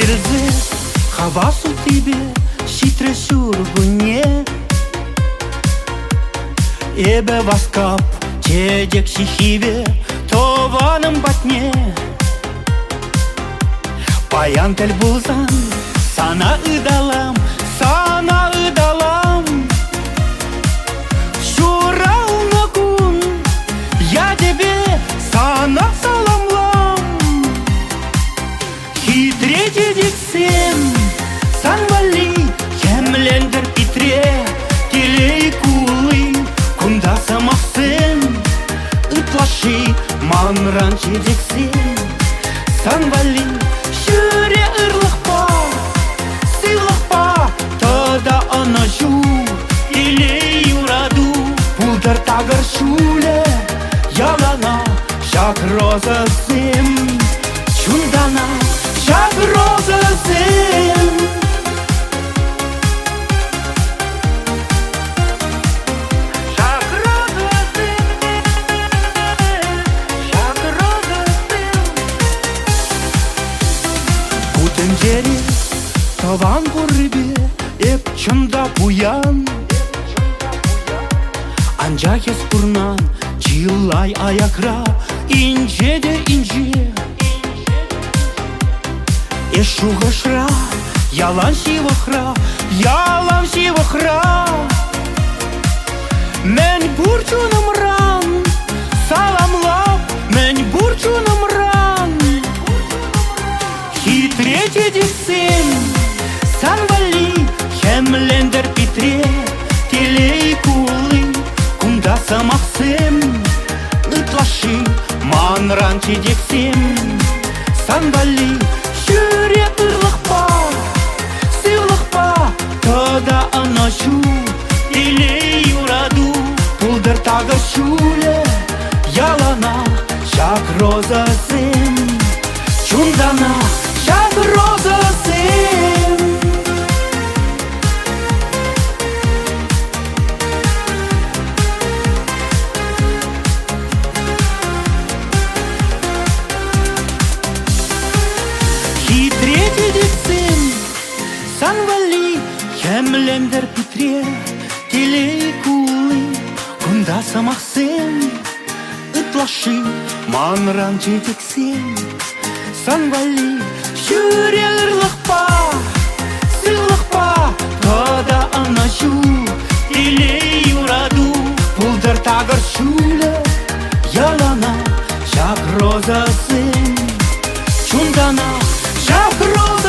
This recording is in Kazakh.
Ирзе хавасу тебе шитре шургуне Эбе васкап чедек шихиве тованым батне Паян тел булзан сана ыдалам, сана ыдалам. Шурауна кун я тебе сана саламлам. Хитре дедексем санвали кемлендер питре телей кулы кунда самахсен ытлаши манран чедексем санвали шүре ырлықпа сыйлықпа тода анажу телей ураду пулдар тагыр шуле ялана шак роза зем чундана шак роза зем шак роза зем шак роза зем Кутен дери таван буррибе эп чында буян Анжакес пурнан чилай аякра инже де инже Эшугашра ялан шивахра Мен бурчунымран саламлап мен бурчунымран Хитре дедексен санвали хемлендер питре телей кулы кунда самахсем ытлаши манран чедексем санвали шүре ырлықпа сыйлықпа тода анажу телей ураду пулдыр тагы шуле ялана шак роза зем чундана шак роза зем Хитре дедексем санвали хемлендер питре телей кулы кунда самахсем ытлаши манран чедексем санвали шүре ырлықпа сыйлықпа тода анажу телей ураду пулдар тагыр шуле ялана шак роза зем чундана шак роза